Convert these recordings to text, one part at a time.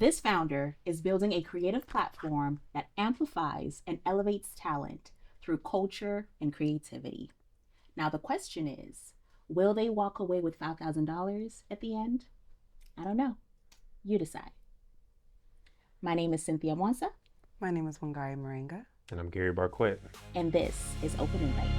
This founder is building a creative platform that amplifies and elevates talent through culture and creativity. Now, the question is, will they walk away with $5,000 at the end? I don't know. You decide. My name is Cynthia Mwansa. My name is Wangari Moringa. And I'm Gary Barquette. And this is Open Invite.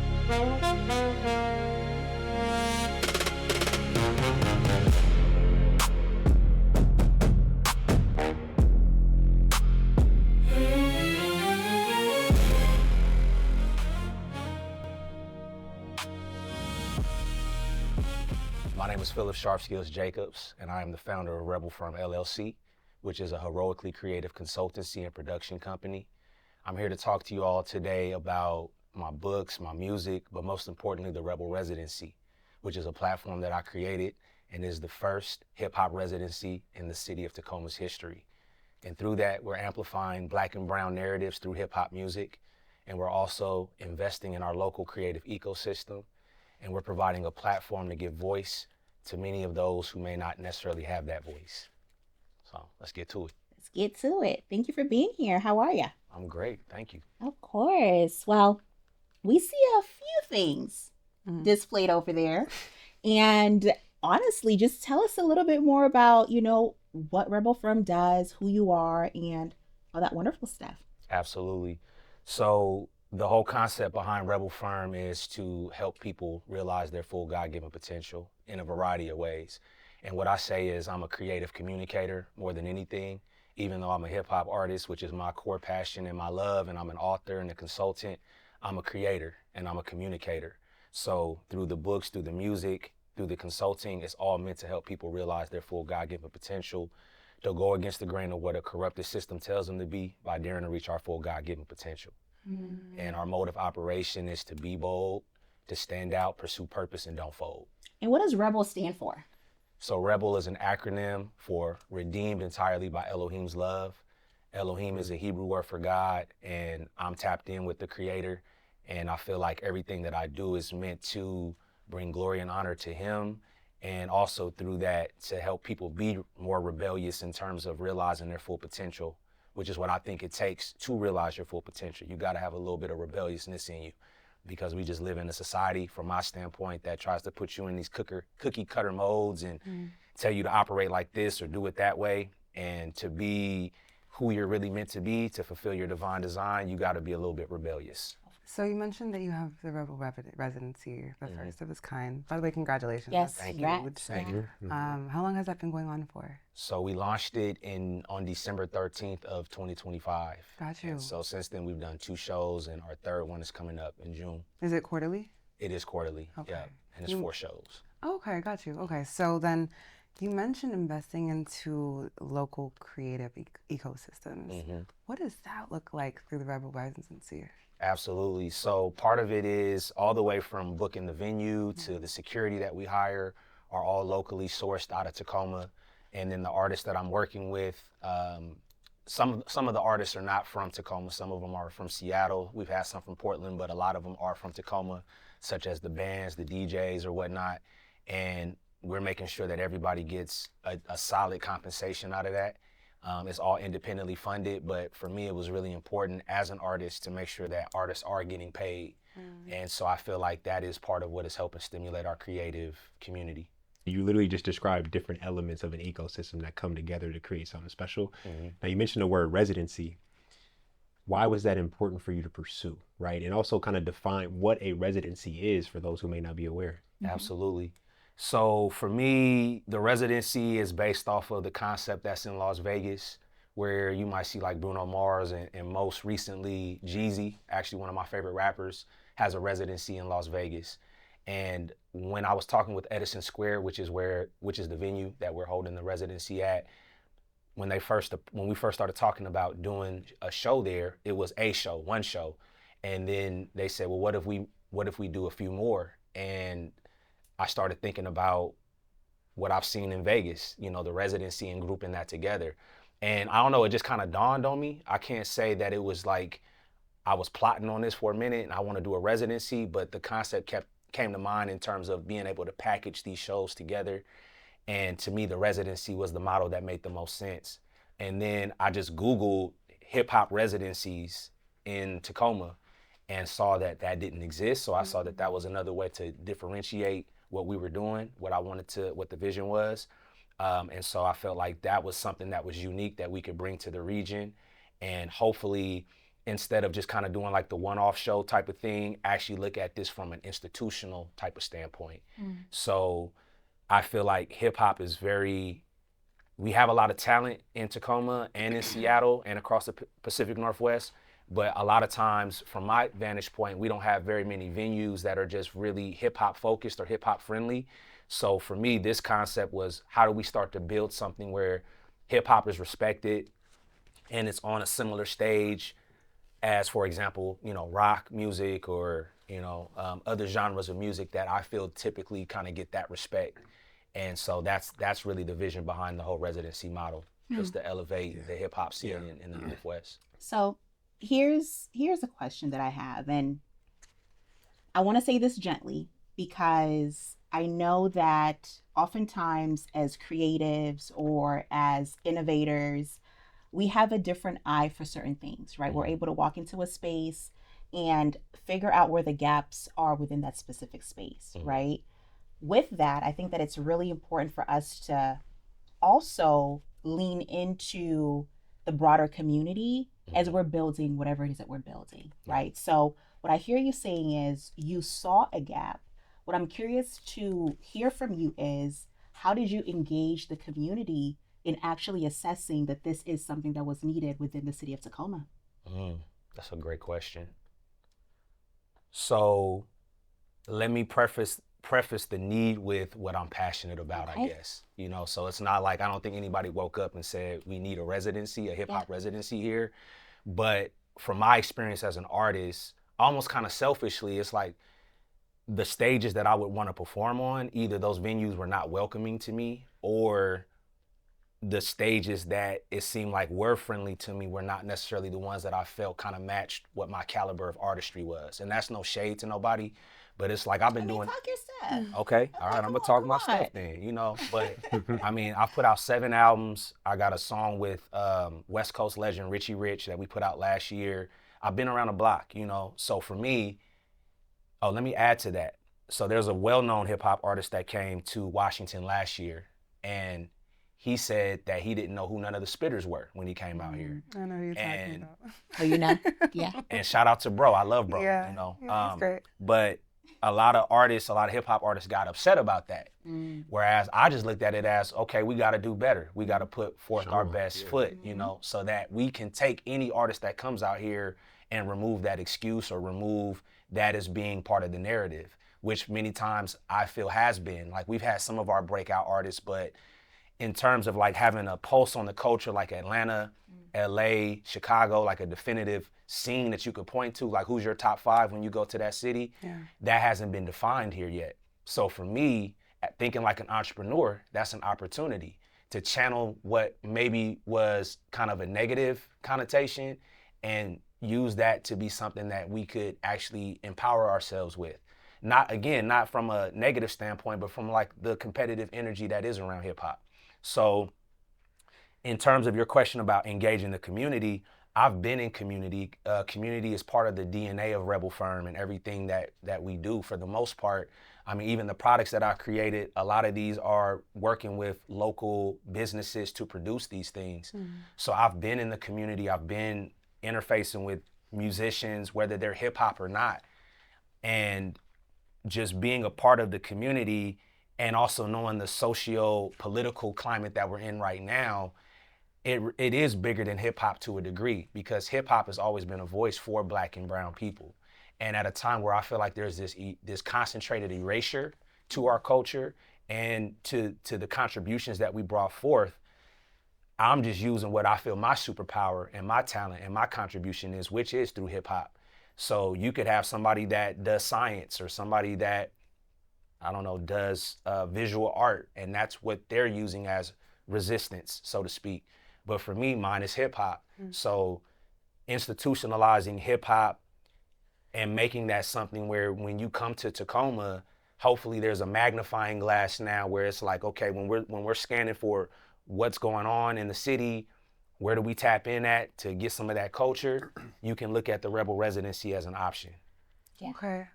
My name is Philip Sharpskills Jacobs, and I am the founder of Rebel Firm LLC, which is a heroically creative consultancy and production company. I'm here to talk to you all today about my books, my music, but most importantly, the Rebel Residency, which is a platform that I created and is the first hip-hop residency in the city of Tacoma's history. And through that, we're amplifying Black and brown narratives through hip-hop music, and we're also investing in our local creative ecosystem, and we're providing a platform to give voice to many of those who may not necessarily have that voice. So let's get to it. Let's get to it. Thank you for being here. How are you? I'm great, thank you. Of course. Well, we see a few things displayed over there. And honestly, just tell us a little bit more about, what Rebel Firm does, who you are, and all that wonderful stuff. Absolutely. So the whole concept behind Rebel Firm is to help people realize their full God-given potential in a variety of ways. And what I say is I'm a creative communicator more than anything, even though I'm a hip hop artist, which is my core passion and my love, and I'm an author and a consultant, I'm a creator and I'm a communicator. So through the books, through the music, through the consulting, it's all meant to help people realize their full God-given potential. They'll go against the grain of what a corrupted system tells them to be by daring to reach our full God-given potential. And our mode of operation is to be bold, to stand out, pursue purpose, and don't fold. And what does Rebel stand for? So Rebel is an acronym for Redeemed Entirely by Elohim's Love. Elohim is a Hebrew word for God, and I'm tapped in with the Creator, and I feel like everything that I do is meant to bring glory and honor to Him, and also through that to help people be more rebellious in terms of realizing their full potential, which is what I think it takes to realize your full potential. You gotta have a little bit of rebelliousness in you, because we just live in a society, from my standpoint, that tries to put you in these cookie cutter modes and tell you to operate like this or do it that way. And to be who you're really meant to be, to fulfill your divine design, you gotta be a little bit rebellious. So you mentioned that you have the Rebel Residency, the first of its kind. By the way, congratulations. Yes, Thank congrats. you. Thank you. How long has that been going on for? So we launched it on December 13th of 2025. Got you. And so since then we've done 2 shows, and our third one is coming up in June. Is it quarterly? It is quarterly, Okay. yeah, and it's 4 shows. Okay, got you. Okay, so then you mentioned investing into local creative ecosystems. What does that look like through the Rebel Residency? Absolutely. So part of it is all the way from booking the venue to the security that we hire are all locally sourced out of Tacoma. And then the artists that I'm working with, some of the artists are not from Tacoma. Some of them are from Seattle. We've had some from Portland, but a lot of them are from Tacoma, such as the bands, the DJs or whatnot. And we're making sure that everybody gets a solid compensation out of that. It's all independently funded, but for me, it was really important as an artist to make sure that artists are getting paid. And so I feel like that is part of what is helping stimulate our creative community. You literally just described different elements of an ecosystem that come together to create something special. Now you mentioned the word residency. Why was that important for you to pursue, right? And also kind of define what a residency is for those who may not be aware. Absolutely. So for me, the residency is based off of the concept that's in Las Vegas, where you might see like Bruno Mars and most recently Jeezy, actually one of my favorite rappers, has a residency in Las Vegas. And when I was talking with Edison Square, which is the venue that we're holding the residency at, when we first started talking about doing a show there, it was one show. And then they said, well, what if we do a few more? And I started thinking about what I've seen in Vegas, the residency and grouping that together. And I don't know, it just kind of dawned on me. I can't say that it was like I was plotting on this for a minute and I want to do a residency, but the concept came to mind in terms of being able to package these shows together. And to me, the residency was the model that made the most sense. And then I just Googled hip-hop residencies in Tacoma and saw that that didn't exist. So I saw that that was another way to differentiate what we were doing, what the vision was. And so I felt like that was something that was unique that we could bring to the region. And hopefully, instead of just kind of doing like the one-off show type of thing, actually look at this from an institutional type of standpoint. So I feel like hip hop is we have a lot of talent in Tacoma and in Seattle and across the Pacific Northwest. But a lot of times, from my vantage point, we don't have very many venues that are just really hip hop focused or hip hop friendly. So for me, this concept was, how do we start to build something where hip hop is respected and it's on a similar stage as, for example, rock music or, other genres of music that I feel typically kind of get that respect. And so that's really the vision behind the whole residency model, is to elevate the hip hop scene in the Northwest. So here's a question that I have, and I want to say this gently because I know that oftentimes as creatives or as innovators, we have a different eye for certain things, right? We're able to walk into a space and figure out where the gaps are within that specific space, right? With that, I think that it's really important for us to also lean into the broader community as we're building whatever it is that we're building, right? So what I hear you saying is you saw a gap. What I'm curious to hear from you is, how did you engage the community in actually assessing that this is something that was needed within the city of Tacoma? That's a great question. So let me preface the need with what I'm passionate about, I guess. So it's not like, I don't think anybody woke up and said we need a residency, a hip hop residency here. But from my experience as an artist, almost kind of selfishly, it's like the stages that I would want to perform on, either those venues were not welcoming to me, or the stages that it seemed like were friendly to me were not necessarily the ones that I felt kind of matched what my caliber of artistry was. And that's no shade to nobody, but it's like I've been doing. Talk your stuff. Okay, all right, I'm gonna talk my stuff then, But I mean, I've put out 7 albums. I got a song with West Coast legend Richie Rich that we put out last year. I've been around the block, So for me, let me add to that. So there's a well-known hip hop artist that came to Washington last year, and he said that he didn't know who none of the spitters were when he came out here. I know who you're talking about. Oh, you know? Yeah. And shout out to Bro. I love Bro. Yeah, that's great. But a lot of hip hop artists got upset about that. Whereas I just looked at it as, okay, we got to do better. We got to put forth our best foot, so that we can take any artist that comes out here and remove that excuse or remove that as being part of the narrative, which many times I feel has been. Like, we've had some of our breakout artists, but in terms of like having a pulse on the culture, like Atlanta, LA, Chicago, like a definitive scene that you could point to, like who's your top 5 when you go to that city, that hasn't been defined here yet. So for me, thinking like an entrepreneur, that's an opportunity to channel what maybe was kind of a negative connotation and use that to be something that we could actually empower ourselves with. Not from a negative standpoint, but from like the competitive energy that is around hip hop. So in terms of your question about engaging the community, I've been in community. Community is part of the DNA of Rebel Firm and everything that we do for the most part. I mean, even the products that I created, a lot of these are working with local businesses to produce these things. So I've been in the community. I've been interfacing with musicians, whether they're hip hop or not. And just being a part of the community and also knowing the socio-political climate that we're in right now, it is bigger than hip hop to a degree, because hip hop has always been a voice for Black and brown people. And at a time where I feel like there's this concentrated erasure to our culture and to the contributions that we brought forth, I'm just using what I feel my superpower and my talent and my contribution is, which is through hip hop. So you could have somebody that does science or somebody that, I don't know, does visual art, and that's what they're using as resistance, so to speak. But for me, mine is hip hop. So institutionalizing hip hop and making that something where when you come to Tacoma, hopefully there's a magnifying glass now where it's like, okay, when we're scanning for what's going on in the city, where do we tap in at to get some of that culture, you can look at the Rebel Residency as an option. Yeah. Okay.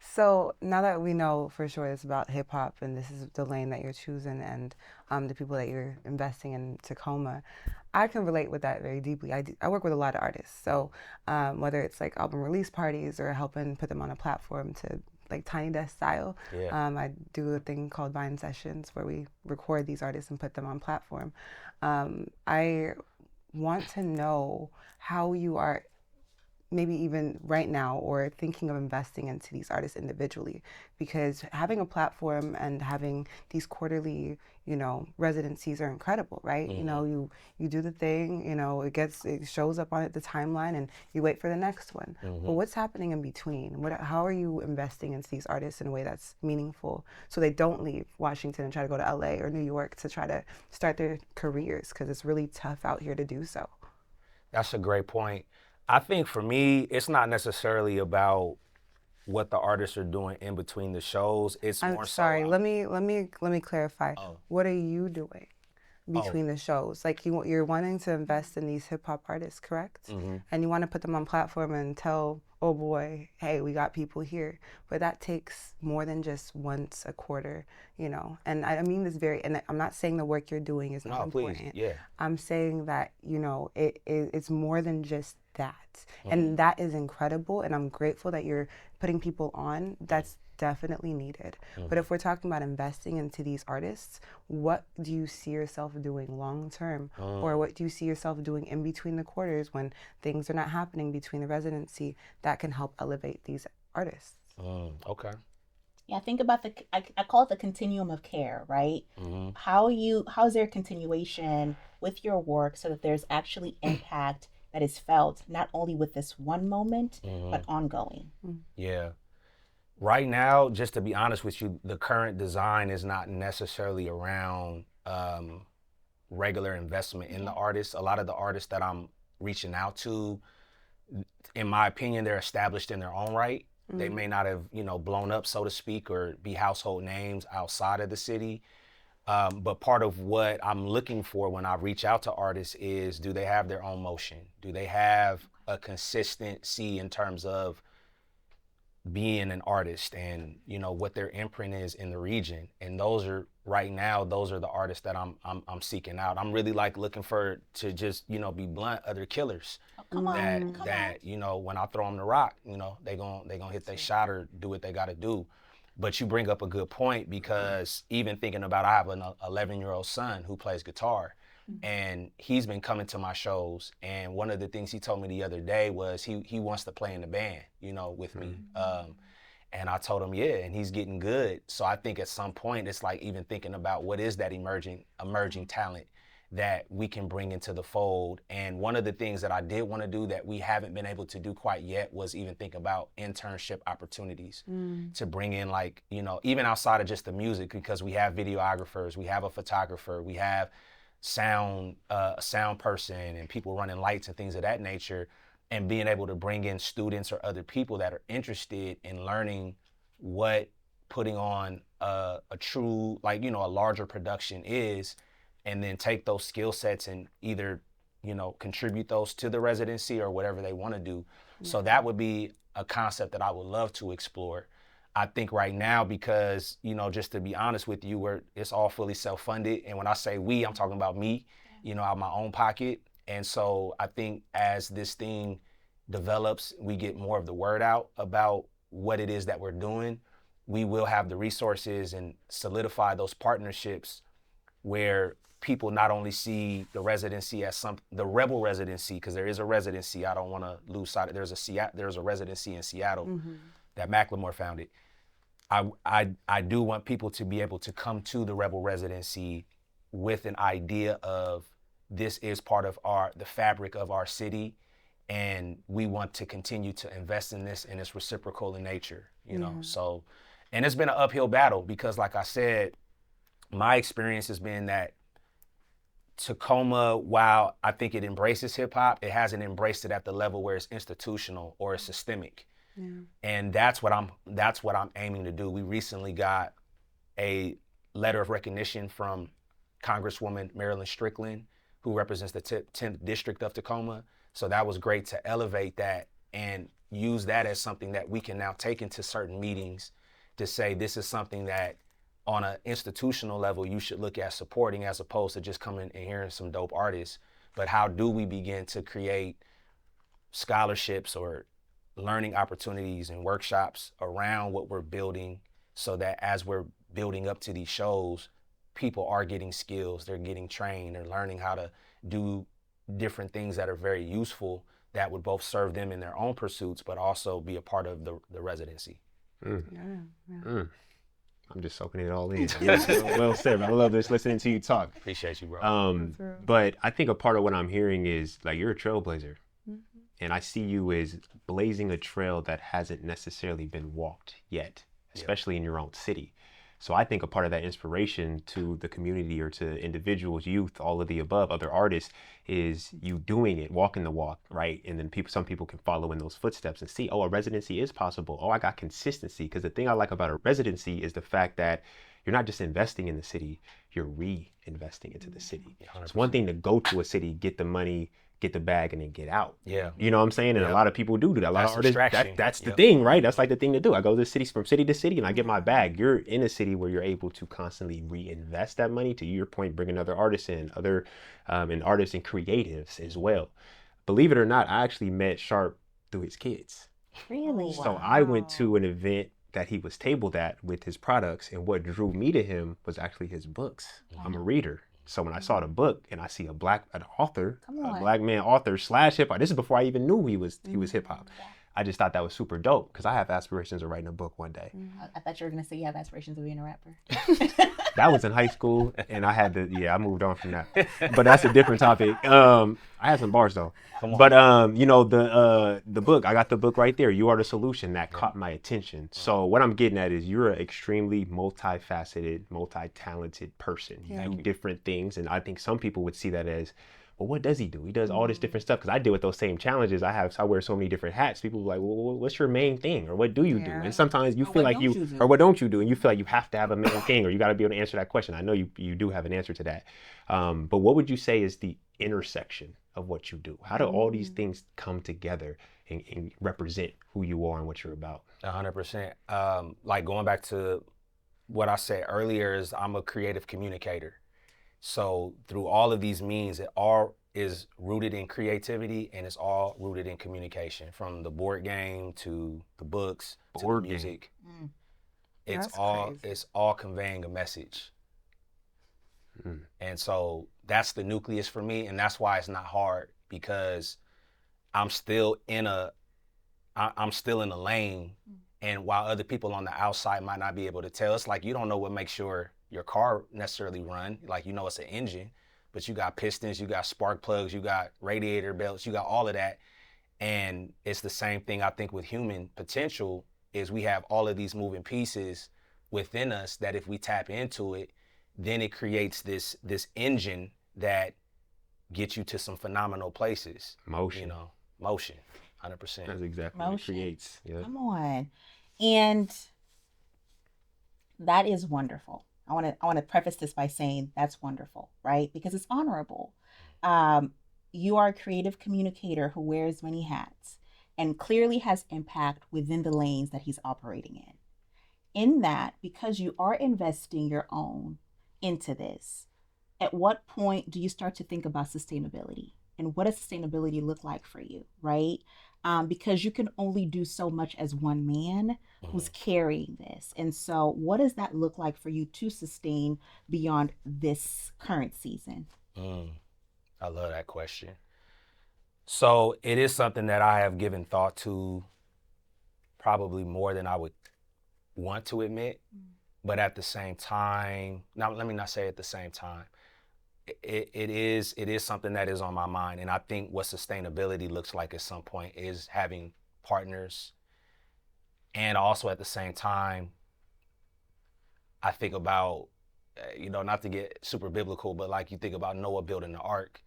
So now that we know for sure it's about hip hop and this is the lane that you're choosing and the people that you're investing in Tacoma, I can relate with that very deeply. I work with a lot of artists. So whether it's like album release parties or helping put them on a platform to like Tiny Desk style, Yeah. I do a thing called Vine Sessions where we record these artists and put them on platform. I want to know how you are maybe even right now or thinking of investing into these artists individually, because having a platform and having these quarterly, you know, residencies are incredible, right? You know, you do the thing, you know, it shows up on the timeline and you wait for the next one. But what's happening in between? How are you investing into these artists in a way that's meaningful so they don't leave Washington and try to go to LA or New York to try to start their careers, because it's really tough out here to do so. That's a great point. I think for me, it's not necessarily about what the artists are doing in between the shows. It's I'm more sorry. so. Let me clarify. Oh. What are you doing between the shows? Like you're wanting to invest in these hip hop artists, correct? And you want to put them on platform and tell, oh boy, hey, we got people here. But that takes more than just once a quarter, you know. And I mean this and I'm not saying the work you're doing is not important. Please, yeah. I'm saying that, you know, it's more than just that. And that is incredible. And I'm grateful that you're putting people on. That's definitely needed. But if we're talking about investing into these artists, what do you see yourself doing long term? Or what do you see yourself doing in between the quarters when things are not happening between the residency that can help elevate these artists? Okay. Yeah, think about I call it the continuum of care, right? How's there continuation with your work so that there's actually impact that is felt not only with this one moment, but ongoing? Yeah. Right now, just to be honest with you, the current design is not necessarily around regular investment in the artists. A lot of the artists that I'm reaching out to, in my opinion, they're established in their own right. They may not have, you know, blown up, so to speak, or be household names outside of the city. But part of what I'm looking for when I reach out to artists is, do they have their own motion? Do they have a consistency in terms of being an artist and, you know, what their imprint is in the region? And those are the artists that I'm seeking out. I'm really like looking for to just, you know, be blunt, other killers. Come on. You know, when I throw them the rock, you know, they gonna hit their shot or do what they got to do. But you bring up a good point, because even thinking about, I have an 11-year-old son who plays guitar, and he's been coming to my shows. And one of the things he told me the other day was he wants to play in the band, you know, with me. And I told him, yeah, and he's getting good. So I think at some point it's like even thinking about what is that emerging talent that we can bring into the fold. And one of the things that I did want to do that we haven't been able to do quite yet was even think about internship opportunities to bring in, like, you know, even outside of just the music, because we have videographers, we have a photographer, we have a sound person and people running lights and things of that nature, and being able to bring in students or other people that are interested in learning what putting on a true, like, you know, a larger production is, and then take those skill sets and either, you know, contribute those to the residency or whatever they want to do. So that would be a concept that I would love to explore. I think right now, because, you know, just to be honest with you, it's all fully self-funded. And when I say we, I'm talking about me, you know, out of my own pocket. And so I think as this thing develops, we get more of the word out about what it is that we're doing, we will have the resources and solidify those partnerships where people not only see the residency as the Rebel Residency, because there is a residency, I don't want to lose sight of, there's a residency in Seattle that Macklemore founded. I do want people to be able to come to the Rebel Residency with an idea of, this is part of the fabric of our city, and we want to continue to invest in this, and it's reciprocal in nature, you know? So, and it's been an uphill battle, because like I said, my experience has been that Tacoma, while I think it embraces hip hop, it hasn't embraced it at the level where it's institutional or it's systemic. And that's what I'm aiming to do. We recently got a letter of recognition from Congresswoman Marilyn Strickland, who represents the 10th district of Tacoma. So that was great to elevate that and use that as something that we can now take into certain meetings to say this is something that on an institutional level you should look at supporting, as opposed to just coming and hearing some dope artists. But how do we begin to create scholarships or learning opportunities and workshops around what we're building, so that as we're building up to these shows, people are getting skills, they're getting trained, they're learning how to do different things that are very useful that would both serve them in their own pursuits, but also be a part of the residency. Mm. Yeah. Mm. I'm just soaking it all in. Well said. I love this listening to you talk. Appreciate you, bro. That's real. But I think a part of what I'm hearing is like you're a trailblazer. And I see you as blazing a trail that hasn't necessarily been walked yet, especially in your own city. So I think a part of that inspiration to the community or to individuals, youth, all of the above, other artists, is you doing it, walking the walk, right? And then some people can follow in those footsteps and see, oh, a residency is possible. Oh, I got consistency. Because the thing I like about a residency is the fact that you're not just investing in the city, you're reinvesting into the city. 100%. It's one thing to go to a city, get the money, get the bag, and then get out. Yeah. You know what I'm saying? And a lot of people do that. A lot of artists, that's the Yep. thing, right? That's like the thing to do. I go to cities from city to city and I get my bag. You're in a city where you're able to constantly reinvest that money, to your point, bringing other artists in, and artists and creatives as well. Believe it or not, I actually met Sharp through his kids. Really? So I went to an event that he was tabled at with his products, and what drew me to him was actually his books. I'm a reader. So when I saw the book and I see an author, a black man author / hip hop, this is before I even knew he was hip hop. I just thought that was super dope because I have aspirations of writing a book one day. I thought you were going to say you have aspirations of being a rapper. That was in high school, and I moved on from that. But that's a different topic. I had some bars though. But the book, I got the book right there. You Are the Solution. That caught my attention. So what I'm getting at is you're an extremely multifaceted, multi-talented person. You do different things, and I think some people would see that as, well, what does he do? He does all this different stuff. Because I deal with those same challenges. I wear so many different hats. People are like, well, what's your main thing? Or what do you do? And sometimes you feel like or what don't you do? And you feel like you have to have a main thing, or you got to be able to answer that question. I know you do have an answer to that. But what would you say is the intersection of what you do? How do all these things come together and represent who you are and what you're about? 100%. Like going back to what I said earlier, is I'm a creative communicator. So through all of these means, it all is rooted in creativity, and it's all rooted in communication, from the board game to the books to the music. It's all conveying a message. And so that's the nucleus for me, and that's why it's not hard, because I'm still in a lane, and while other people on the outside might not be able to tell, it's like you don't know what makes your car necessarily run. Like, you know, it's an engine, but you got pistons, you got spark plugs, you got radiator belts, you got all of that. And it's the same thing, I think, with human potential, is we have all of these moving pieces within us that if we tap into it, then it creates this engine that gets you to some phenomenal places. Motion. You know, motion, 100%. That's exactly what it creates. Yeah. Come on. And that is wonderful. I want to preface this by saying that's wonderful, right? Because it's honorable. You are a creative communicator who wears many hats and clearly has impact within the lanes that he's operating in. In that, because you are investing your own into this, at what point do you start to think about sustainability? And what does sustainability look like for you, right? Because you can only do so much as one man who's carrying this. And so what does that look like for you to sustain beyond this current season? I love that question. So it is something that I have given thought to probably more than I would want to admit. But at the same time, now let me not say at the same time, it is something that is on my mind. And I think what sustainability looks like at some point is having partners. And also at the same time, I think about, not to get super biblical, but like you think about Noah building the ark,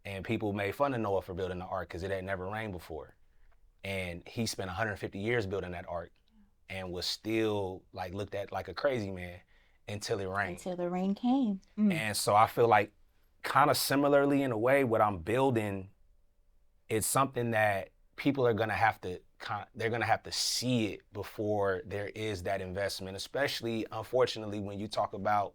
and people made fun of Noah for building the ark because it had never rained before. And he spent 150 years building that ark and was still like looked at like a crazy man until it rained. Until the rain came. And so I feel like kind of similarly, in a way, what I'm building, it's something that people are gonna have to see it before there is that investment, especially, unfortunately, when you talk about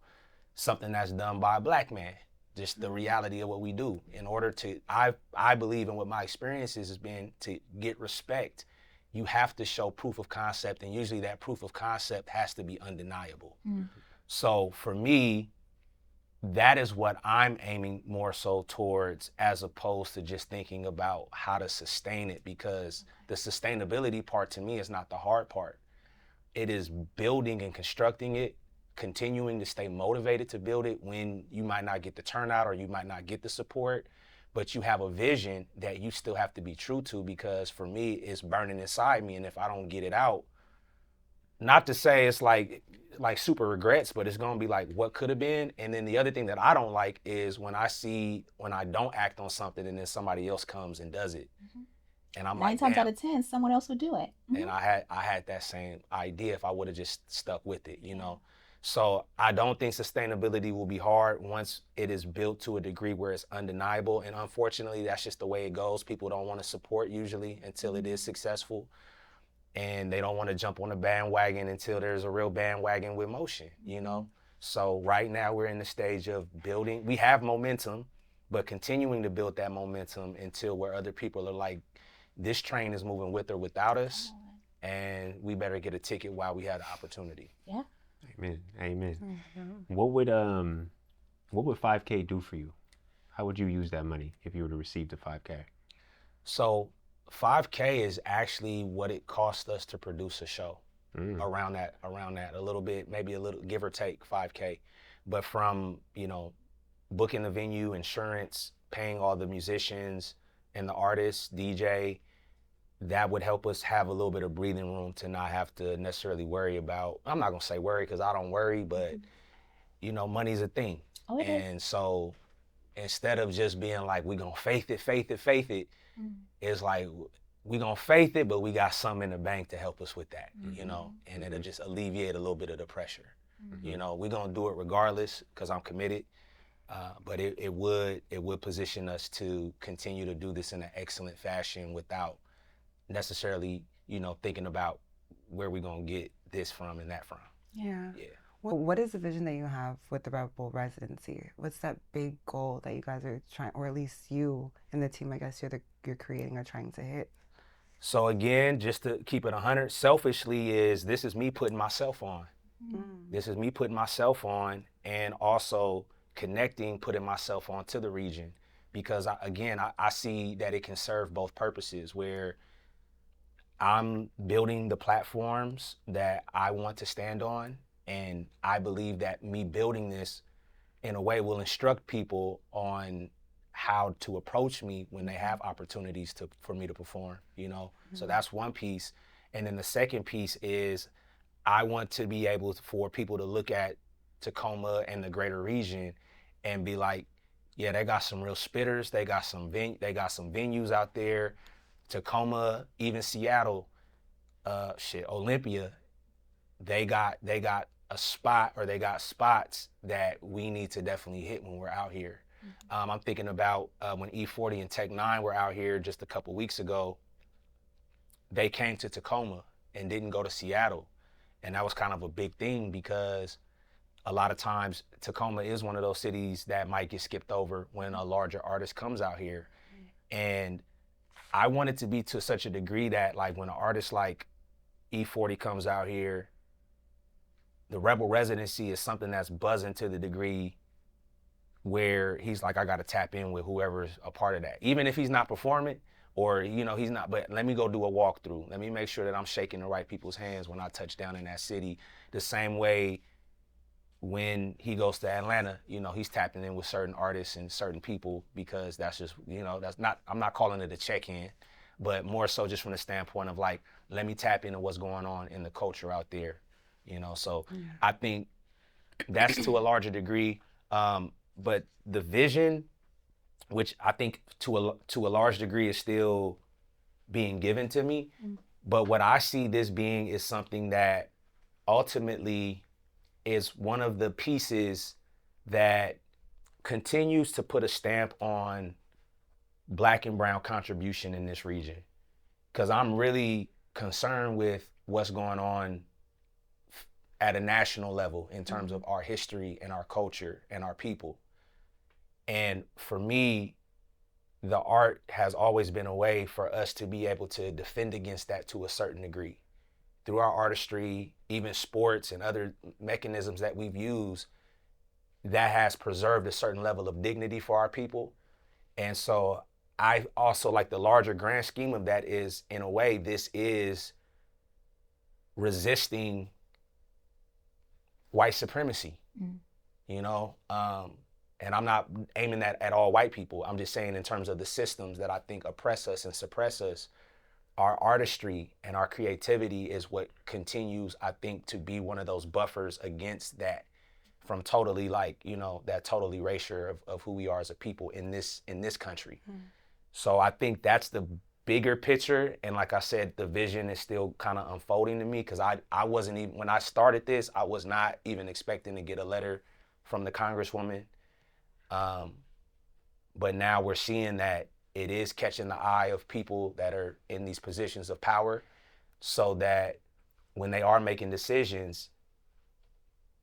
something that's done by a Black man. Just the reality of what we do. In order to, I believe in what my experiences has been, to get respect, you have to show proof of concept, and usually that proof of concept has to be undeniable. So for me, that is what I'm aiming more so towards, as opposed to just thinking about how to sustain it, because the sustainability part to me is not the hard part. It is building and constructing it, continuing to stay motivated to build it when you might not get the turnout or you might not get the support, but you have a vision that you still have to be true to, because for me, it's burning inside me. And if I don't get it out, not to say it's like super regrets, but it's gonna be like what could have been. And then the other thing that I don't like is when I don't act on something and then somebody else comes and does it. And I'm 9 times out of 10, someone else would do it. And I had that same idea if I would have just stuck with it, So I don't think sustainability will be hard once it is built to a degree where it's undeniable. And unfortunately, that's just the way it goes. People don't want to support usually until it is successful. And they don't want to jump on the bandwagon until there's a real bandwagon with motion, So right now we're in the stage of building. We have momentum, but continuing to build that momentum until where other people are like, this train is moving with or without us, and we better get a ticket while we have the opportunity. Yeah. Amen. What would 5K do for you? How would you use that money if you were to receive the 5K? So 5K is actually what it cost us to produce a show. Around that, a little bit, maybe a little, give or take 5K. But from, booking the venue, insurance, paying all the musicians and the artists, DJ, that would help us have a little bit of breathing room to not have to necessarily worry about, I'm not gonna say worry because I don't worry, but money's a thing. Oh, it is. And so instead of just being like, we gonna faith it, it's like, we gonna faith it, but we got some in the bank to help us with that, and it'll just alleviate a little bit of the pressure. We're gonna do it regardless because I'm committed, but it would position us to continue to do this in an excellent fashion without necessarily, thinking about where we're gonna get this from and that from. Yeah. What is the vision that you have with the Rebel Residency? What's that big goal that you guys are trying, or at least you and the team, I guess you're creating or trying to hit? So again, just to keep it 100, selfishly, this is me putting myself on. This is me putting myself on, and also putting myself on to the region, because I see that it can serve both purposes, where I'm building the platforms that I want to stand on, and I believe that me building this in a way will instruct people on how to approach me when they have opportunities for me to perform, So that's one piece. And then the second piece is I want to be able for people to look at Tacoma and the greater region and be like, yeah, they got some real spitters. They got some venues out there. Tacoma, even Seattle, Olympia, they got a spot, or they got spots that we need to definitely hit when we're out here. I'm thinking about when E40 and Tech 9 were out here just a couple weeks ago, they came to Tacoma and didn't go to Seattle. And that was kind of a big thing, because a lot of times Tacoma is one of those cities that might get skipped over when a larger artist comes out here. And I want it to be to such a degree that, like, when an artist like E40 comes out here, the Rebel Residency is something that's buzzing to the degree where he's like, I got to tap in with whoever's a part of that. Even if he's not performing, or, he's not, but let me go do a walkthrough. Let me make sure that I'm shaking the right people's hands when I touch down in that city. The same way when he goes to Atlanta, he's tapping in with certain artists and certain people, because that's just, I'm not calling it a check-in, but more so just from the standpoint of like, let me tap into what's going on in the culture out there, So I think that's to a larger degree. But the vision, which I think to a large degree is still being given to me, but what I see this being is something that ultimately is one of the pieces that continues to put a stamp on Black and brown contribution in this region. Because I'm really concerned with what's going on at a national level in terms of our history and our culture and our people. And for me, the art has always been a way for us to be able to defend against that to a certain degree. Through our artistry, even sports and other mechanisms that we've used, that has preserved a certain level of dignity for our people. And so I also like the larger grand scheme of that is, in a way, this is resisting white supremacy, you know? And I'm not aiming that at all white people. I'm just saying in terms of the systems that I think oppress us and suppress us, our artistry and our creativity is what continues, I think, to be one of those buffers against that, from totally like, you know, that total erasure of who we are as a people in this country. So I think that's the bigger picture. And like I said, the vision is still kind of unfolding to me, because I wasn't even, when I started this, I was not even expecting to get a letter from the Congresswoman. But now we're seeing that it is catching the eye of people that are in these positions of power, so that when they are making decisions,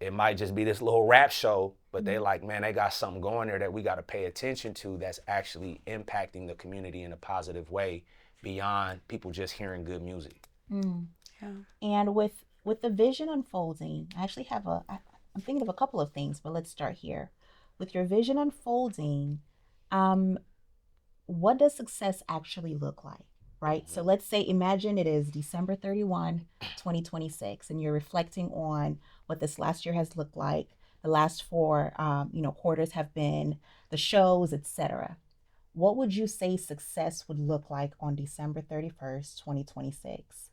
it might just be this little rap show, but they like, man, they got something going there that we got to pay attention to that's actually impacting the community in a positive way beyond people just hearing good music. Yeah. And with the vision unfolding, I actually have I'm thinking of a couple of things, but let's start here. With your vision unfolding, what does success actually look like, right? So let's say, imagine it is December 31, 2026, and you're reflecting on what this last year has looked like. The last four, quarters have been the shows, etc. What would you say success would look like on December 31st, 2026?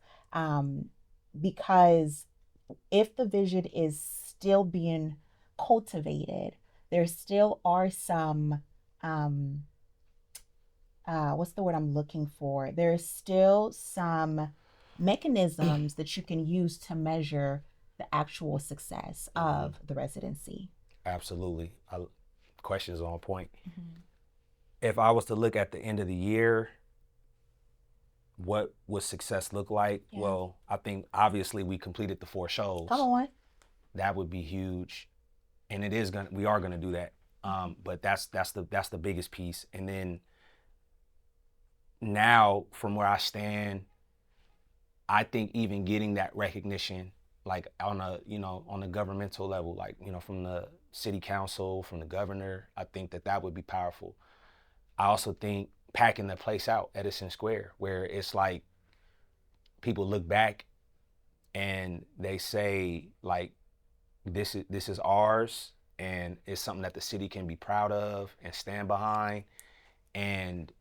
Because if the vision is still being cultivated, there still are some, what's the word I'm looking for? There's still some mechanisms that you can use to measure the actual success of the residency. Absolutely. Questions on point. If I was to look at the end of the year, what would success look like? Yeah. Well, I think obviously we completed the 4 shows. Come on. That would be huge. And we are gonna do that. But that's the biggest piece. And then now, from where I stand, I think even getting that recognition, like on the governmental level, like, from the city council, from the governor, I think that would be powerful. I also think packing the place out, Edison Square, where it's like people look back and they say, like, this is ours, and it's something that the city can be proud of and stand behind. And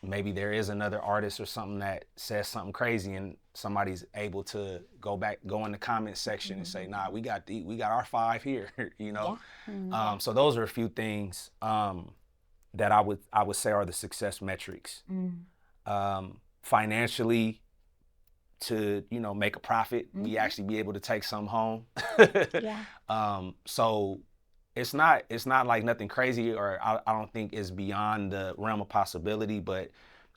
maybe there is another artist or something that says something crazy, and somebody's able to go in the comment section and say, nah, we got our 5 here, Yeah. So those are a few things that I would say are the success metrics. Financially, to make a profit, we actually be able to take some home. Yeah. So it's not like nothing crazy, or I don't think it's beyond the realm of possibility, but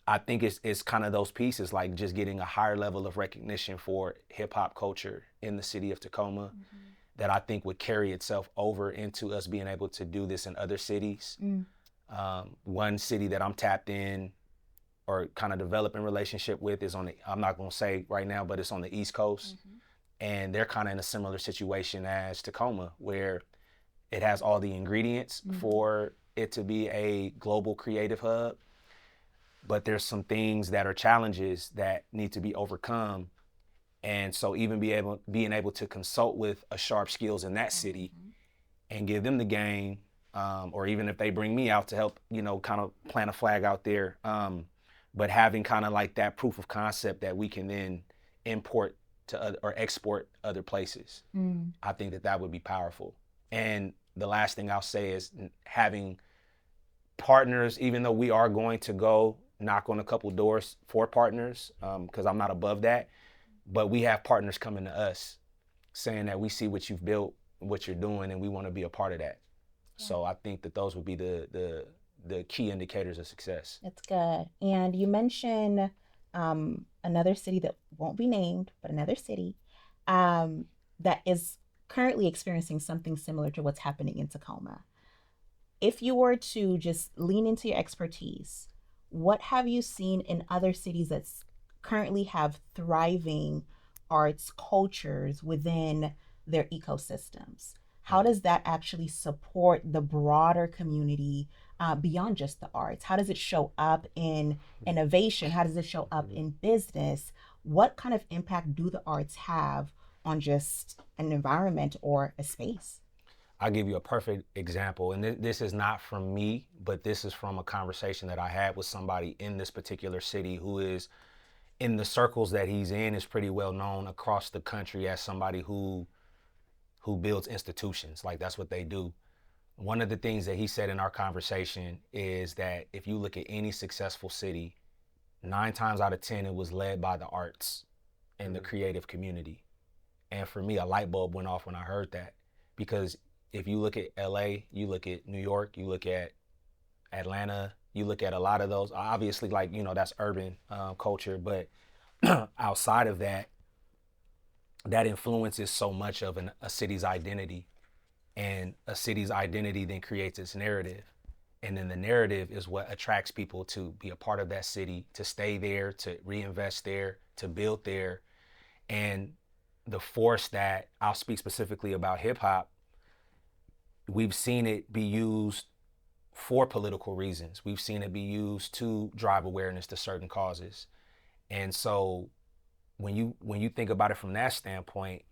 I think it's kind of those pieces, like just getting a higher level of recognition for hip hop culture in the city of Tacoma, that I think would carry itself over into us being able to do this in other cities. One city that I'm tapped in or kind of developing relationship with is I'm not going to say right now, but it's on the East Coast. And they're kind of in a similar situation as Tacoma, where it has all the ingredients for it to be a global creative hub, but there's some things that are challenges that need to be overcome. And so even being able to consult with a Sharp Skills in that city and give them the game, or even if they bring me out to help, kind of plant a flag out there, but having kind of like that proof of concept that we can then import to or export other places. I think that would be powerful. And the last thing I'll say is having partners, even though we are going to go knock on a couple doors for partners, because I'm not above that, but we have partners coming to us saying that we see what you've built, what you're doing, and we want to be a part of that. So I think that those would be the key indicators of success. That's good. And you mentioned another city that won't be named, but another city that is currently experiencing something similar to what's happening in Tacoma. If you were to just lean into your expertise, what have you seen in other cities that currently have thriving arts cultures within their ecosystems? How does that actually support the broader community beyond just the arts? How does it show up in innovation? How does it show up in business? What kind of impact do the arts have on just an environment or a space? I'll give you a perfect example, and this is not from me, but this is from a conversation that I had with somebody in this particular city who is in the circles that he's in is pretty well known across the country as somebody who builds institutions. Like that's what they do. One of the things that he said in our conversation is that if you look at any successful city, 9 times out of 10 it was led by the arts and the creative community. And for me, a light bulb went off when I heard that, because if you look at LA, you look at New York, you look at Atlanta, you look at a lot of those, obviously, like, that's urban culture, but outside of that, that influences so much of a city's identity. And a city's identity then creates its narrative. And then the narrative is what attracts people to be a part of that city, to stay there, to reinvest there, to build there. And the force that I'll speak specifically about hip hop, we've seen it be used for political reasons. We've seen it be used to drive awareness to certain causes. And so when you think about it from that standpoint,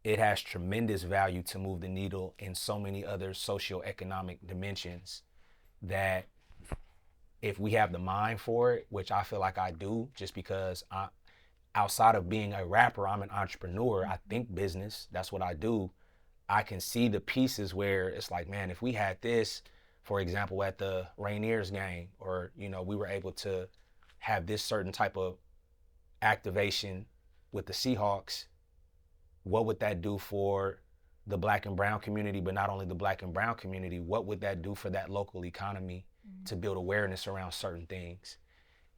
it has tremendous value to move the needle in so many other socioeconomic dimensions that if we have the mind for it, which I feel like I do, just because outside of being a rapper, I'm an entrepreneur. I think business, that's what I do. I can see the pieces where it's like, man, if we had this, for example, at the Rainiers game, or, we were able to have this certain type of activation with the Seahawks, what would that do for the Black and brown community? But not only the Black and brown community, what would that do for that local economy to build awareness around certain things?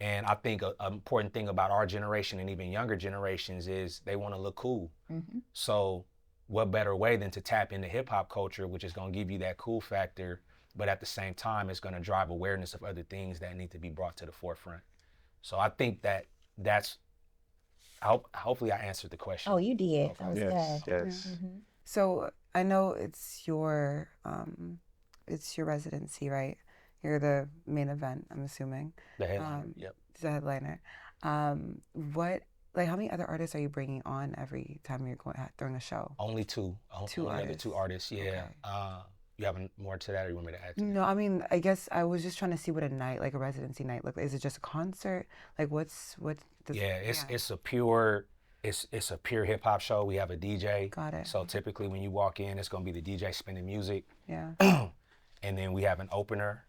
And I think an important thing about our generation and even younger generations is they want to look cool. Mm-hmm. So what better way than to tap into hip hop culture, which is going to give you that cool factor, but at the same time, it's going to drive awareness of other things that need to be brought to the forefront. So I think that's, hopefully I answered the question. Oh, you did. Okay. That was Yes. good. Yes. Mm-hmm. So I know it's your residency, right? You're the main event, I'm assuming. The headliner. Yep. The headliner. How many other artists are you bringing on every time you're throwing a show? Only two. Two only artists. Other 2 artists. Yeah. Okay. You have more to that, or you want me to add to that? No, I mean, I guess I was just trying to see what a night, like a residency night, look like. Is it just a concert? Like, It's a pure hip hop show. We have a DJ. Got it. So typically when you walk in, it's gonna be the DJ spinning music. Yeah. And then we have an opener,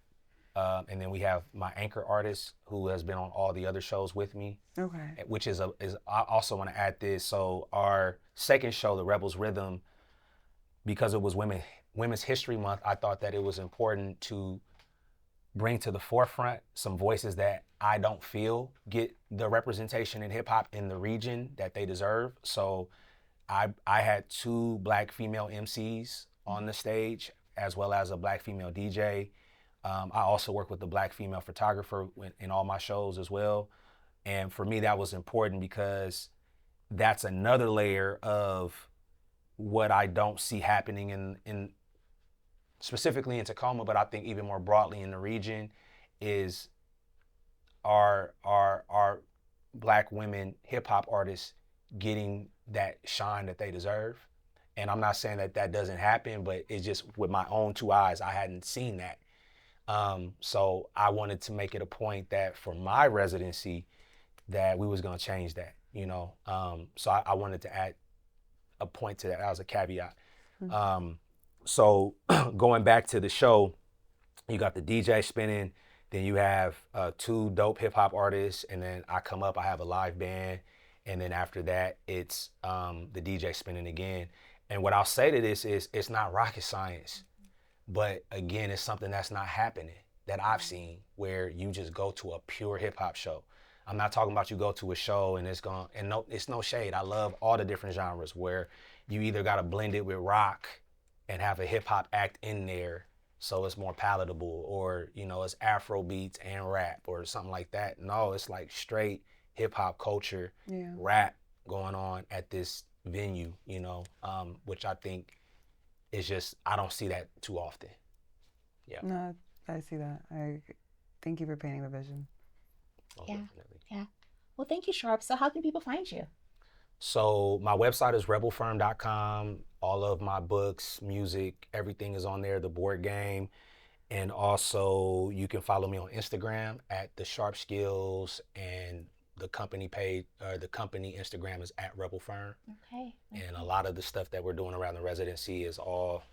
and then we have my anchor artist who has been on all the other shows with me. Okay. Which is I also want to add this. So our second show, the Rebels Rhythm, because it was Women's History Month, I thought that it was important to bring to the forefront some voices that I don't feel get the representation in hip hop in the region that they deserve. So I had 2 Black female MCs on the stage, as well as a Black female DJ. I also work with the Black female photographer in all my shows as well. And for me, that was important because that's another layer of what I don't see happening in specifically in Tacoma, but I think even more broadly in the region, is our Black women hip hop artists getting that shine that they deserve. And I'm not saying that doesn't happen, but it's just with my own 2 eyes, I hadn't seen that. So I wanted to make it a point that for my residency, that we was gonna change that, So I wanted to add a point to that. That was a caveat. Mm-hmm. So going back to the show, you got the DJ spinning, then you have 2 dope hip hop artists, and then I come up, I have a live band, and then after that, it's the DJ spinning again. And what I'll say to this is, it's not rocket science. But again, it's something that's not happening that I've seen, where you just go to a pure hip hop show. I'm not talking about you go to a show and it's no shade. I love all the different genres where you either got to blend it with rock and have a hip hop act in there so it's more palatable, or, you know, it's Afro beats and rap or something like that. No, it's like straight hip hop culture, rap going on at this venue, you know, which I think is just, I don't see that too often. Yeah. No, I see that. I thank you for painting the vision. Oh, Yeah. definitely. Yeah. Well, thank you, Sharp. So how can people find you? So my website is rebelfirm.com. All of my books, music, everything is on there, the board game. And also you can follow me on Instagram at The Sharp Skills, and the company page, or the company Instagram is at Rebel Firm. Okay. And a lot of the stuff that we're doing around the residency is all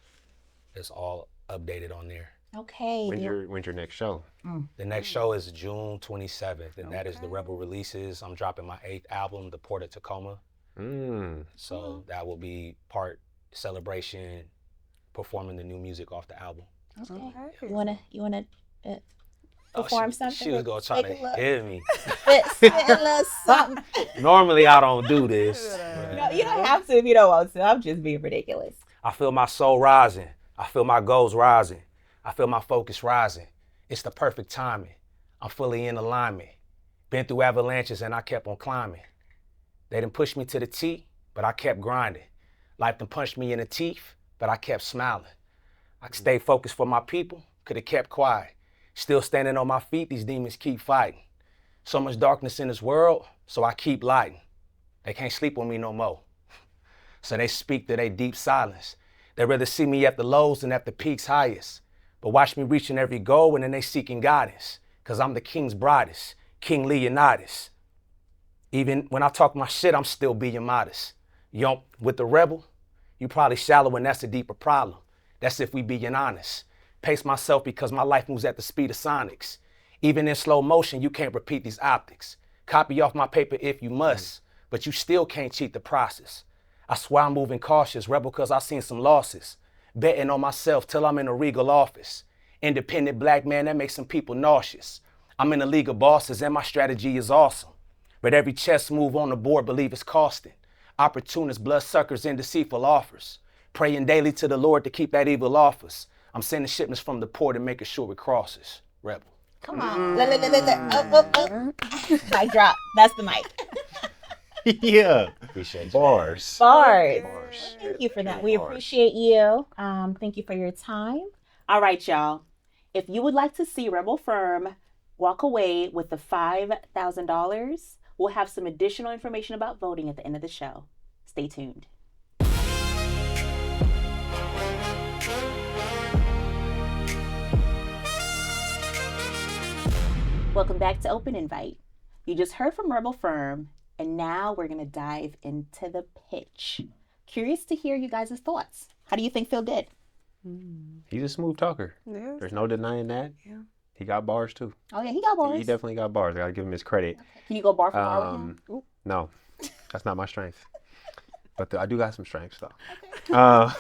updated on there. Okay. When's your next show? The next show is June 27th, and that is the Rebel Releases. I'm dropping my 8th album, The Port of Tacoma. So that will be part celebration, performing the new music off the album. Okay. You wanna perform something? She was gonna try to hit me. Spit a little something. Normally I don't do this. No, you don't have to if you don't want to. I'm just being ridiculous. I feel my soul rising. I feel my goals rising. I feel my focus rising. It's the perfect timing. I'm fully in alignment. Been through avalanches and I kept on climbing. They done pushed me to the T, but I kept grinding. Life done punched me in the teeth, but I kept smiling. I stayed focused for my people, could have kept quiet. Still standing on my feet, these demons keep fighting. So much darkness in this world, so I keep lighting. They can't sleep on me no more. So they speak to their deep silence. They rather see me at the lows than at the peaks highest. But watch me reaching every goal and then they seeking guidance. Cause I'm the king's brightest, King Leonidas. Even when I talk my shit, I'm still being modest. Yo, with the rebel, you probably shallow and that's a deeper problem. That's if we being honest. Pace myself because my life moves at the speed of sonics. Even in slow motion, you can't repeat these optics. Copy off my paper if you must, but you still can't cheat the process. I swear I'm moving cautious, rebel, cause I've seen some losses. Betting on myself till I'm in a regal office. Independent black man, that makes some people nauseous. I'm in a league of bosses and my strategy is awesome. But every chess move on the board, believe it's costing. Opportunists, bloodsuckers, and deceitful offers. Praying daily to the Lord to keep that evil off us. I'm sending shipments from the port and making sure it crosses. Rebel. Come on. Mic drop. That's the mic. Yeah. Appreciate you. Bars. Thank you for that. We appreciate you. Thank you for your time. All right, y'all. If you would like to see Rebel Firm walk away with the $5,000, we'll have some additional information about voting at the end of the show. Stay tuned. Welcome back to Open Invite. You just heard from Rebel Firm, and now we're going to dive into the pitch. Curious to hear you guys' thoughts. How do you think Phil did? He's a smooth talker. Yeah. There's no denying that. Yeah. He got bars too. Oh, yeah, he got bars. He definitely got bars. I gotta give him his credit. Can you go bar for bar with him? No, that's not my strength. But I do got some strengths though.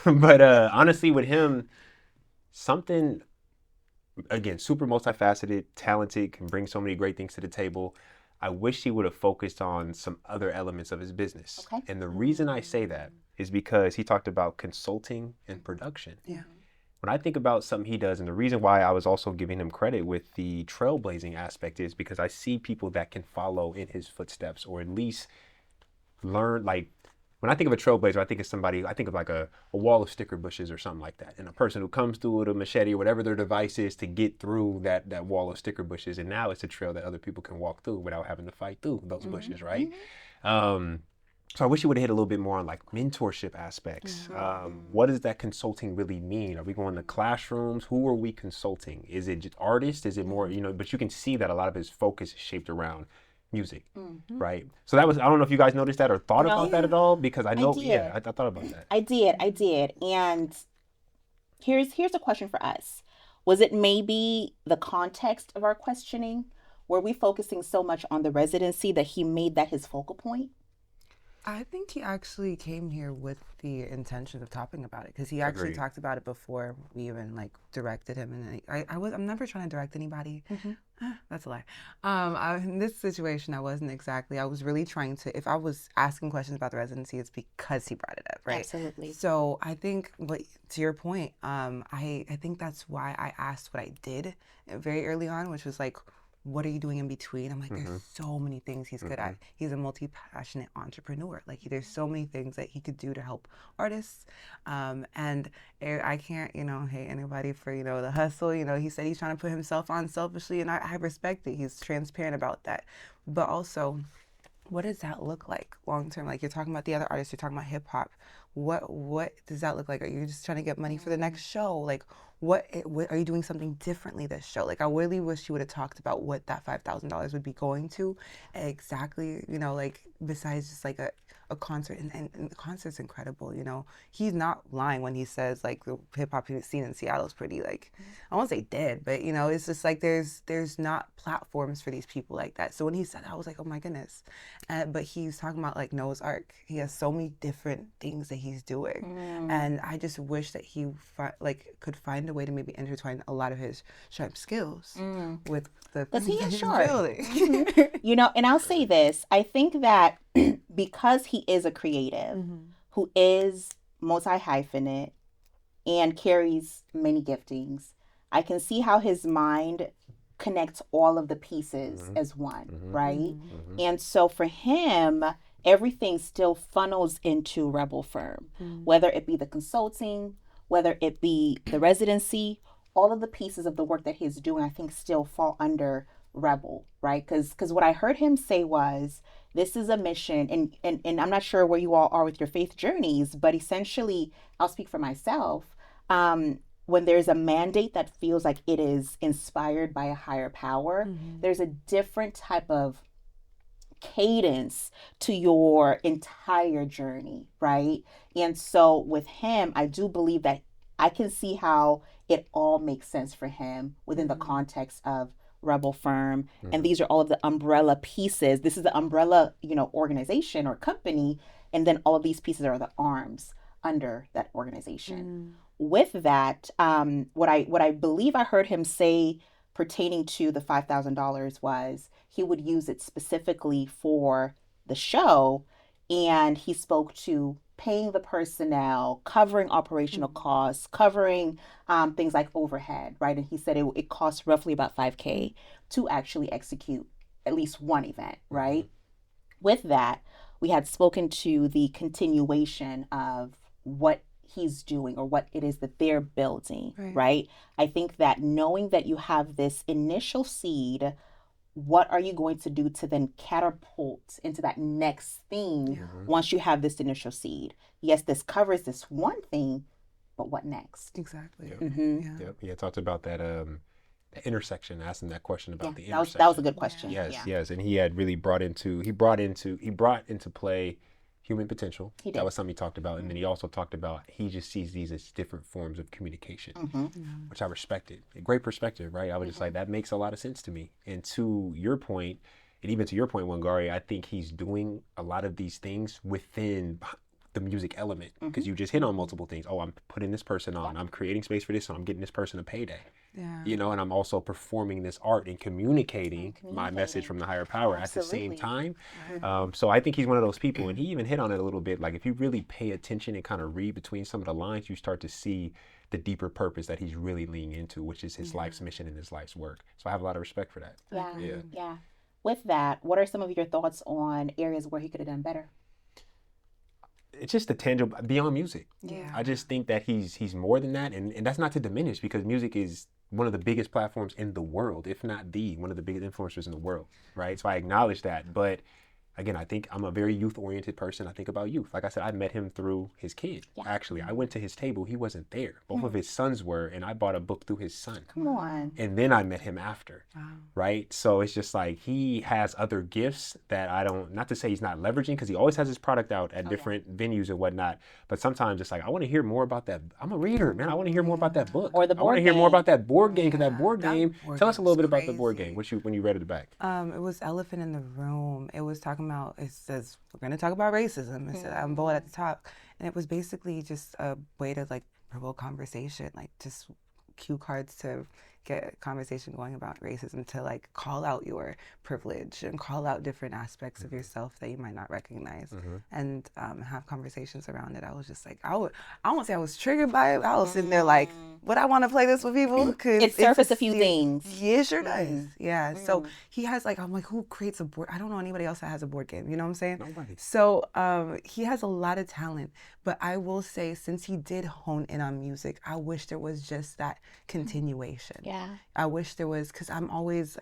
But honestly, with him, something, again, super multifaceted, talented, can bring so many great things to the table. I wish he would have focused on some other elements of his business. Okay. And the reason I say that is because he talked about consulting and production. Yeah. When I think about something he does, and the reason why I was also giving him credit with the trailblazing aspect is because I see people that can follow in his footsteps, or at least learn. Like, when I think of a trailblazer, I think of somebody, I think of like a wall of sticker bushes or something like that. And a person who comes through with a machete or whatever their device is to get through that wall of sticker bushes. And now it's a trail that other people can walk through without having to fight through those bushes, right? So I wish you would have hit a little bit more on like mentorship aspects. What does that consulting really mean? Are we going to classrooms? Who are we consulting? Is it just artists? Is it more, but you can see that a lot of his focus is shaped around music, right? So that was, I don't know if you guys noticed that or thought about that at all, because I know, I thought about that. I did. And here's a question for us. Was it maybe the context of our questioning? Were we focusing so much on the residency that he made that his focal point? I think he actually came here with the intention of talking about it because he actually Agreed. talked about it before we even like directed him. And I'm never trying to direct anybody. That's a lie. In this situation, I wasn't exactly. I was really trying to. If I was asking questions about the residency, it's because he brought it up, right? Absolutely. So I think, but to your point, I think that's why I asked what I did very early on, which was like, what are you doing in between? I'm like, there's so many things he's good at. He's a multi-passionate entrepreneur. Like, there's so many things that he could do to help artists. And I can't, hate anybody for, the hustle. He said he's trying to put himself on selfishly, and I respect it. He's transparent about that. But also, what does that look like long term? Like, you're talking about the other artists, you're talking about hip hop. What does that look like? Are you just trying to get money for the next show? Like, what are you doing something differently this show? Like, I really wish you would have talked about what that $5,000 would be going to exactly, like, besides just like a concert. And the concert's incredible, He's not lying when he says, like, the hip-hop scene in Seattle is pretty, like, I won't say dead, but, it's just like there's not platforms for these people like that. So when he said that, I was like, oh my goodness. But he's talking about, like, Noah's Ark. He has so many different things that he's doing. And I just wish that he could find a way to maybe intertwine a lot of his sharp skills with the Because he things is that sharp. building. And I'll say this. I think that because he is a creative who is multi-hyphenate and carries many giftings, I can see how his mind connects all of the pieces as one, right? And so for him, everything still funnels into Rebel Firm, whether it be the consulting, whether it be the residency, all of the pieces of the work that he's doing, I think still fall under Rebel, right? Because what I heard him say was, this is a mission, and I'm not sure where you all are with your faith journeys, but essentially, I'll speak for myself. When there's a mandate that feels like it is inspired by a higher power, there's a different type of cadence to your entire journey, right? And so with him, I do believe that I can see how it all makes sense for him within the context of Rebel Firm. And these are all of the umbrella pieces. This is the umbrella, organization or company. And then all of these pieces are the arms under that organization. With that, what I believe I heard him say pertaining to the $5,000 was he would use it specifically for the show, and he spoke to paying the personnel, covering operational costs, covering things like overhead, right? And he said it costs roughly about $5,000 to actually execute at least one event, right? With that, we had spoken to the continuation of what he's doing or what it is that they're building, right? I think that knowing that you have this initial seed, what are you going to do to then catapult into that next thing once you have this initial seed? Yes, this covers this one thing, but what next? Exactly. Yeah, talked about that the intersection, asking that question about the That intersection. was a good question. Yes, and he had really brought into play human potential. He did. That was something he talked about, and then he also talked about he just sees these as different forms of communication, which I respected. A great perspective, right? I was just like, that makes a lot of sense to me. And to your point, and even to your point, Wangari, I think he's doing a lot of these things within the music element, because you just hit on multiple things. Oh, I'm putting this person on. I'm creating space for this, so I'm getting this person a payday. And I'm also performing this art and communicating my message from the higher power at the same time. So I think he's one of those people, and he even hit on it a little bit. Like, if you really pay attention and kind of read between some of the lines, you start to see the deeper purpose that he's really leaning into, which is his life's mission and his life's work. So I have a lot of respect for that. Yeah. With that, what are some of your thoughts on areas where he could have done better? It's just the tangible beyond music. I just think that he's more than that, and that's not to diminish, because music is one of the biggest platforms in the world, if not one of the biggest influencers in the world, right? So I acknowledge that, but again, I think I'm a very youth-oriented person. I think about youth. Like I said, I met him through his kid. Actually, I went to his table. He wasn't there. Both of his sons were, and I bought a book through his son. Come on. And then I met him after, right? So it's just like, he has other gifts that I don't, not to say he's not leveraging, because he always has his product out at different venues and whatnot. But sometimes it's like, I want to hear more about that. I'm a reader, man. I want to hear more about that book. Or the I want board to hear more game. about that board game, because that board That game, board tell us a little bit game's about the board crazy. game, when you read it back. It was Elephant in the Room. It was talking talking about, it says, we're going to talk about racism. It said, I'm bold at the top. And it was basically just a way to like provoke conversation, like just cue cards to get a conversation going about racism, to like call out your privilege and call out different aspects of yourself that you might not recognize, and have conversations around it. I was just like, I won't say I was triggered by it. I was sitting there like, would I want to play this with people? Cause It surfaced a few things. Yeah, it sure does. Yeah. So he has like, I'm like, who creates a board? I don't know anybody else that has a board game. You know what I'm saying? Nobody. So he has a lot of talent, but I will say, since he did hone in on music, I wish there was just that continuation. Yeah. I wish there was, because I'm always,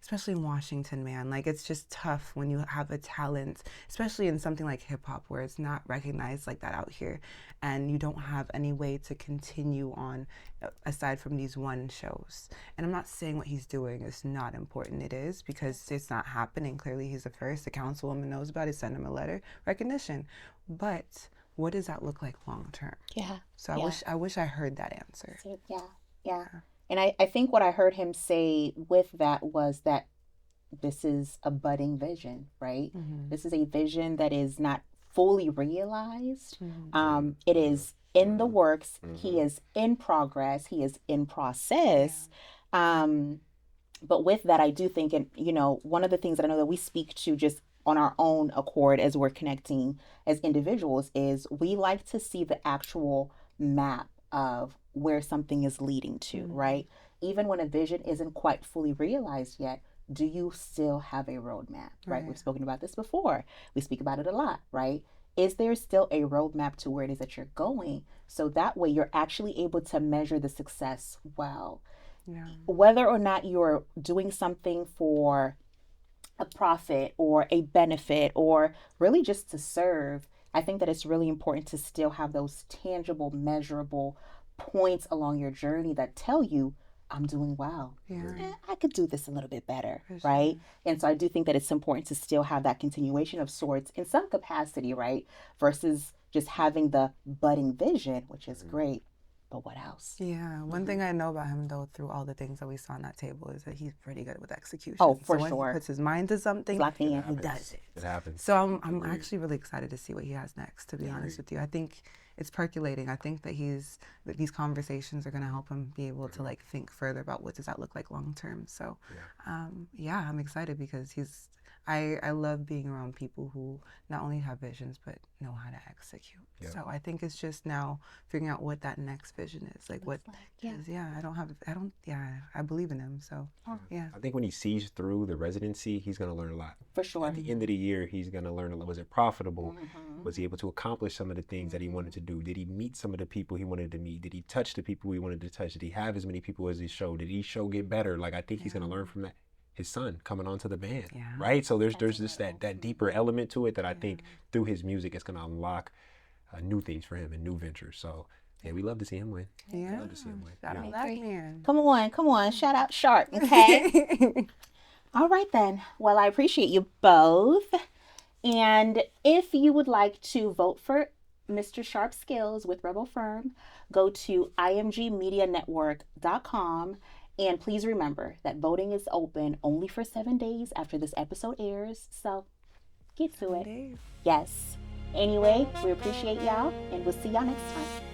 especially in Washington, man, like it's just tough when you have a talent, especially in something like hip hop where it's not recognized like that out here, and you don't have any way to continue on aside from these one shows. And I'm not saying what he's doing is not important. It is, because it's not happening. Clearly he's the first. The councilwoman knows about it, send him a letter, recognition. But what does that look like long term? Yeah. So I wish I heard that answer. Yeah. And I think what I heard him say with that was that this is a budding vision, right? This is a vision that is not fully realized. It is in the works. He is in progress. He is in process. But with that, I do think, and one of the things that I know that we speak to just on our own accord as we're connecting as individuals is we like to see the actual map of where something is leading to, right? Even when a vision isn't quite fully realized yet, do you still have a roadmap, right? We've spoken about this before. We speak about it a lot, right? Is there still a roadmap to where it is that you're going? So that way you're actually able to measure the success well. Whether or not you're doing something for a profit or a benefit or really just to serve, I think that it's really important to still have those tangible, measurable points along your journey that tell you, I'm doing well. I could do this a little bit better, right? And so I do think that it's important to still have that continuation of sorts in some capacity, right? Versus just having the budding vision, which is great. But what else? Yeah, one thing I know about him though, through all the things that we saw on that table, is that he's pretty good with execution. Oh, for so sure. When he puts his mind to something, Locked in. he does it. It happens. So I'm actually really excited to see what he has next, to be honest with you. I think it's percolating. I think that these conversations are going to help him be able to like think further about what does that look like long term. So I'm excited because I love being around people who not only have visions but know how to execute. So I think it's just now figuring out what that next vision is. Like what I believe in him. So I think when he sees through the residency, he's going to learn a lot. For sure. At the end of the year, he's going to learn a lot. Was it profitable? Was he able to accomplish some of the things that he wanted to do? Did he meet some of the people he wanted to meet? Did he touch the people he wanted to touch? Did he have as many people as he showed? Did each show get better? Like, I think he's going to learn from that. His son coming onto the band, right? So there's just that deeper element to it that I think through his music it's going to unlock new things for him and new ventures. So we love to see him win. Love to see him win. Shout out Black man. Come on. Shout out Sharp, okay? All right then. Well, I appreciate you both. And if you would like to vote for Mr. Sharp Skills with Rebel Firm, go to imgmedianetwork.com. And please remember that voting is open only for 7 days after this episode airs. So get to it. Yes. Anyway, we appreciate y'all and we'll see y'all next time.